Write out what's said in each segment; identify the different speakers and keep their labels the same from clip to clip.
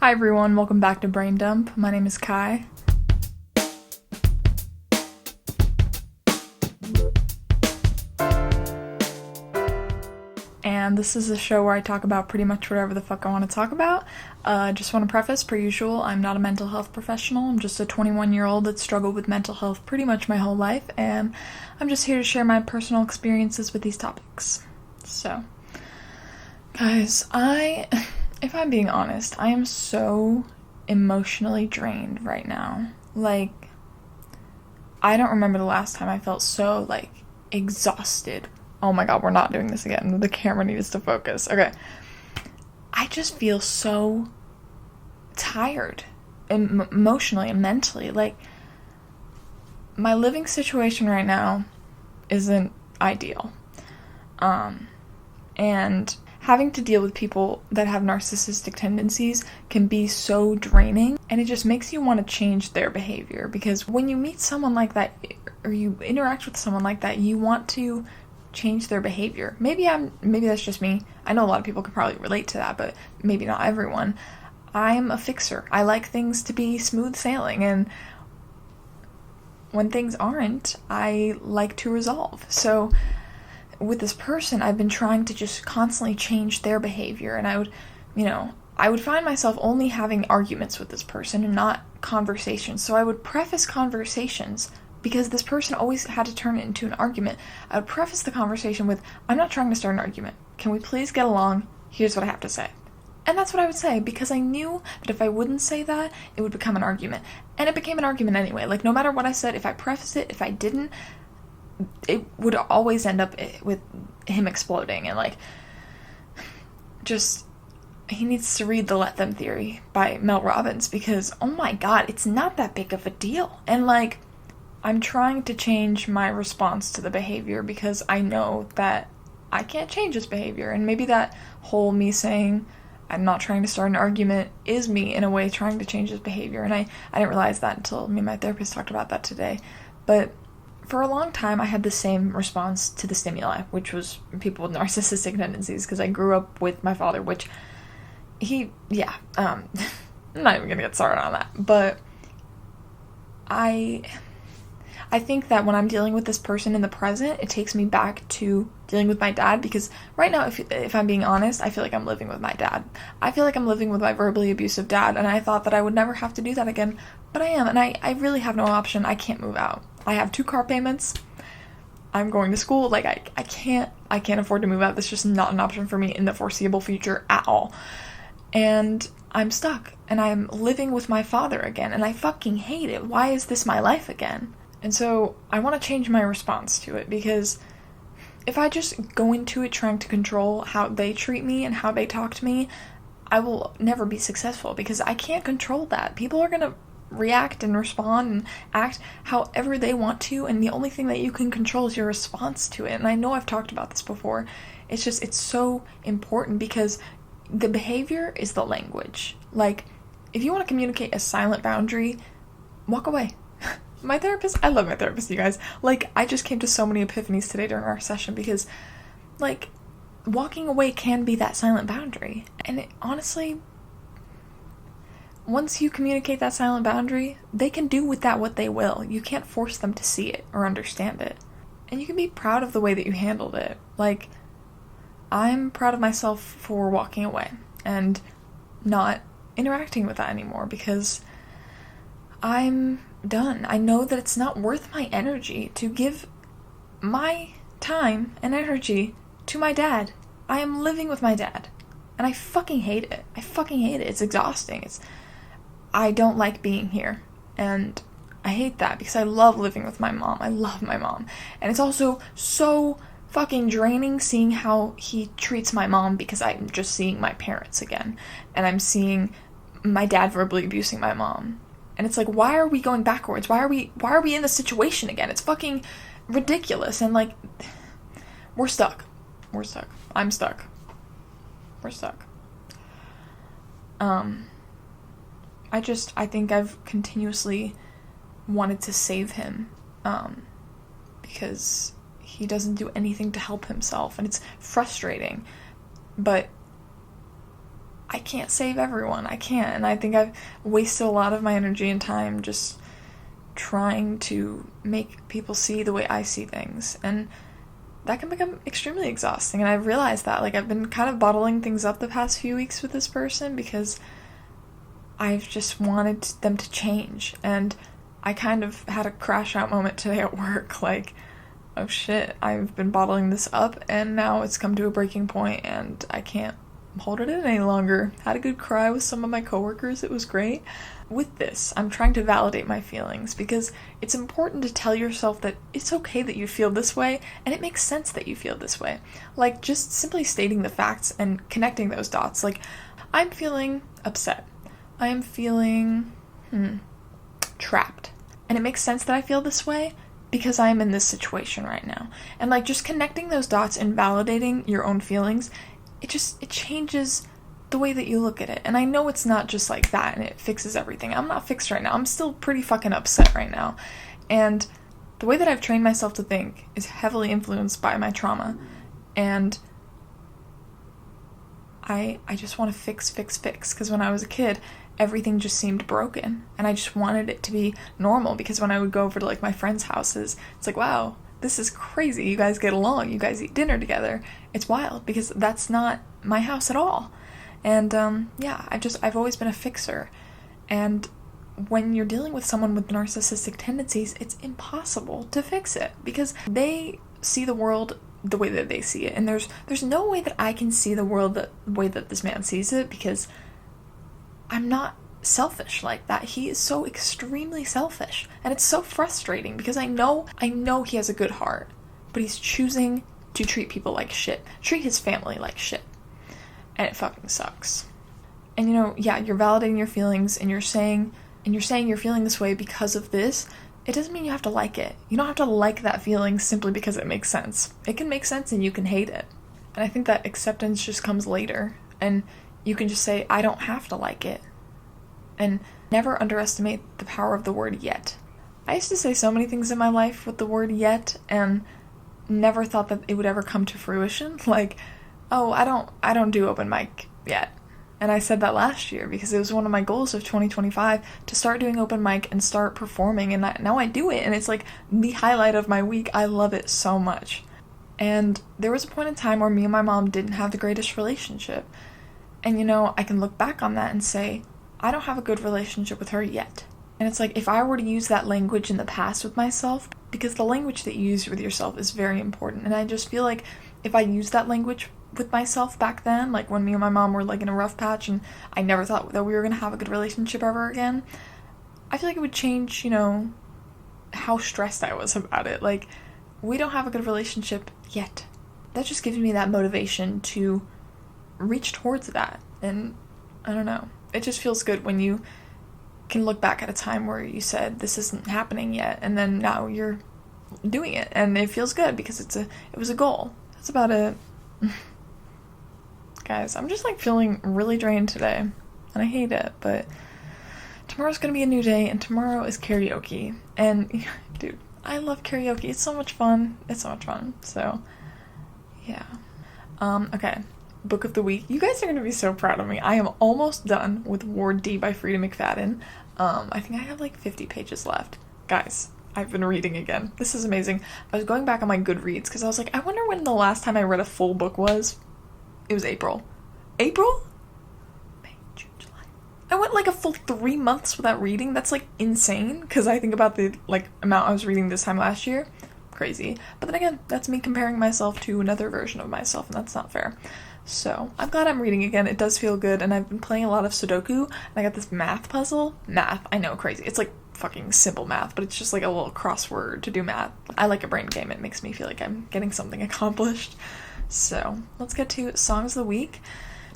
Speaker 1: Hi everyone, welcome back to Brain Dump. My name is Kai. And this is a show where I talk about pretty much whatever the fuck I want to talk about. Just want to preface, per usual, I'm not a mental health professional. I'm just a 21-year-old that struggled with mental health pretty much my whole life, and I'm just here to share my personal experiences with these topics. So, guys, if I'm being honest, I am so emotionally drained right now. Like, I don't remember the last time I felt so, exhausted. Oh my god, we're not doing this again. The camera needs to focus. Okay. I just feel so tired, emotionally and mentally. Like, my living situation right now isn't ideal. And having to deal with people that have narcissistic tendencies can be so draining, and it just makes you want to change their behavior, because when you meet someone like that or you interact with someone like that, you want to change their behavior. Maybe that's just me. I know a lot of people could probably relate to that, but maybe not everyone. I'm a fixer. I like things to be smooth sailing, and when things aren't, I like to resolve. So with this person, I've been trying to just constantly change their behavior, and I would find myself only having arguments with this person and not conversations. So I would preface conversations, because this person always had to turn it into an argument. I would preface the conversation with, I'm not trying to start an argument. Can we please get along? Here's what I have to say. And that's what I would say, because I knew that if I wouldn't say that, it would become an argument. And it became an argument anyway. Like, no matter what I said, if I prefaced it, if I didn't, it would always end up with him exploding. And he needs to read The Let Them Theory by Mel Robbins, because oh my god, it's not that big of a deal. And I'm trying to change my response to the behavior, because I know that I can't change his behavior. And maybe that whole me saying I'm not trying to start an argument is me in a way trying to change his behavior. And I didn't realize that until me and my therapist talked about that today. But for a long time, I had the same response to the stimuli, which was people with narcissistic tendencies, because I grew up with my father, which I'm not even gonna get started on that. But I think that when I'm dealing with this person in the present, it takes me back to dealing with my dad, because right now, if I'm being honest, I feel like I'm living with my dad. I feel like I'm living with my verbally abusive dad, and I thought that I would never have to do that again, but I am, and I really have no option. I can't move out. I have 2 car payments. I'm going to school. I can't afford to move out. That's just not an option for me in the foreseeable future at all. And I'm stuck, and I'm living with my father again, and I fucking hate it. Why is this my life again? And so I want to change my response to it, because if I just go into it trying to control how they treat me and how they talk to me, I will never be successful, because I can't control that. People are going to react and respond and act however they want to, and the only thing that you can control is your response to it. And I know I've talked about this before. It's so important, because the behavior is the language. If you want to communicate a silent boundary, walk away. My therapist, I love my therapist, you guys. I just came to so many epiphanies today during our session, because, walking away can be that silent boundary. And honestly, once you communicate that silent boundary, they can do with that what they will. You can't force them to see it or understand it. And you can be proud of the way that you handled it. I'm proud of myself for walking away and not interacting with that anymore, because I'm done. I know that it's not worth my energy to give my time and energy to my dad. I am living with my dad, and I fucking hate it. It's exhausting. I don't like being here, and I hate that, because I love living with my mom. I love my mom. And it's also so fucking draining seeing how he treats my mom, because I'm just seeing my parents again, and I'm seeing my dad verbally abusing my mom. And it's why are we going backwards? Why are we in this situation again? It's fucking ridiculous. And we're stuck. I'm stuck. We're stuck. I think I've continuously wanted to save him, because he doesn't do anything to help himself, and it's frustrating. But I can't save everyone. I can't. And I think I've wasted a lot of my energy and time just trying to make people see the way I see things. And that can become extremely exhausting. And I've realized that. Like, I've been kind of bottling things up the past few weeks with this person because I've just wanted them to change. And I kind of had a crash out moment today at work. Like, oh shit, I've been bottling this up and now it's come to a breaking point and I can't hold it in any longer. Had a good cry with some of my coworkers. It was great. With this, I'm trying to validate my feelings because it's important to tell yourself that it's okay that you feel this way and it makes sense that you feel this way. Like, just simply stating the facts and connecting those dots. Like, I'm feeling upset. I am feeling trapped. And it makes sense that I feel this way because I am in this situation right now. And like, just connecting those dots and validating your own feelings, it changes the way that you look at it. And I know it's not just like that and it fixes everything. I'm not fixed right now. I'm still pretty fucking upset right now. And the way that I've trained myself to think is heavily influenced by my trauma. And I just want to fix. Because when I was a kid, everything just seemed broken. And I just wanted it to be normal. Because when I would go over to like my friends' houses, it's like, wow, this is crazy. You guys get along. You guys eat dinner together. It's wild because that's not my house at all. And I've always been a fixer. And when you're dealing with someone with narcissistic tendencies, it's impossible to fix it because they see the world the way that they see it. And there's no way that I can see the world the way that this man sees it because I'm not selfish like that. He is so extremely selfish. And it's so frustrating because I know he has a good heart, but he's choosing to treat people like shit. Treat his family like shit. And it fucking sucks. And you're validating your feelings and you're saying you're feeling this way because of this. It doesn't mean you have to like it. You don't have to like that feeling simply because it makes sense. It can make sense and you can hate it. And I think that acceptance just comes later. And you can just say, I don't have to like it. And never underestimate the power of the word yet. I used to say so many things in my life with the word yet and never thought that it would ever come to fruition. Like, oh, I don't do open mic yet. And I said that last year because it was one of my goals of 2025 to start doing open mic and start performing. And now I do it. And it's like the highlight of my week. I love it so much. And there was a point in time where me and my mom didn't have the greatest relationship. And I can look back on that and say, I don't have a good relationship with her yet. And it's like, if I were to use that language in the past with myself, because the language that you use with yourself is very important. And I just feel like if I use that language with myself back then, like when me and my mom were like in a rough patch and I never thought that we were going to have a good relationship ever again, I feel like it would change, how stressed I was about it. Like, we don't have a good relationship yet. That just gives me that motivation to reach towards that. And I don't know. It just feels good when you can look back at a time where you said this isn't happening yet and then now you're doing it and it feels good because it was a goal. That's about it. Guys, I'm just like feeling really drained today and I hate it, but tomorrow's gonna be a new day and tomorrow is karaoke. And dude, I love karaoke. It's so much fun. So yeah. Okay. Book of the week. You guys are going to be so proud of me. I am almost done with Ward D by Frida McFadden. I think I have like 50 pages left. Guys, I've been reading again. This is amazing. I was going back on my Goodreads because I was like, I wonder when the last time I read a full book was. It was April. April? May, June, July. I went like a full 3 months without reading. That's like insane because I think about the like amount I was reading this time last year. Crazy. But then again, that's me comparing myself to another version of myself and that's not fair. So, I'm glad I'm reading again. It does feel good, and I've been playing a lot of Sudoku, and I got this math puzzle. Math, I know, crazy. It's like fucking simple math, but it's just like a little crossword to do math. I like a brain game. It makes me feel like I'm getting something accomplished. So, let's get to Songs of the Week.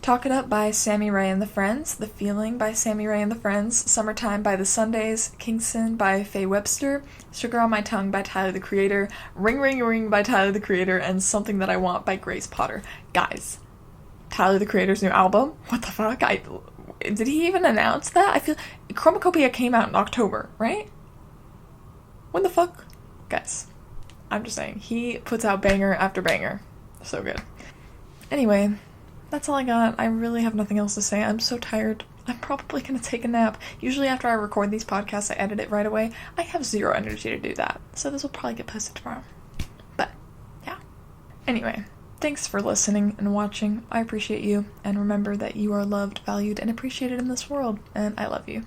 Speaker 1: Talk It Up by Sammy Ray and the Friends, The Feeling by Sammy Ray and the Friends, Summertime by The Sundays, Kingston by Faye Webster, Sugar on My Tongue by Tyler the Creator, Ring Ring Ring by Tyler the Creator, and Something That I Want by Grace Potter. Guys, Tyler the Creator's new album? What the fuck? Did he even announce that? I feel Chromacopia came out in October, right? When the fuck? Guys, I'm just saying, he puts out banger after banger. So good. Anyway, that's all I got. I really have nothing else to say. I'm so tired. I'm probably going to take a nap. Usually after I record these podcasts, I edit it right away. I have zero energy to do that. So this will probably get posted tomorrow. But, yeah. Anyway, thanks for listening and watching. I appreciate you. And remember that you are loved, valued, and appreciated in this world. And I love you.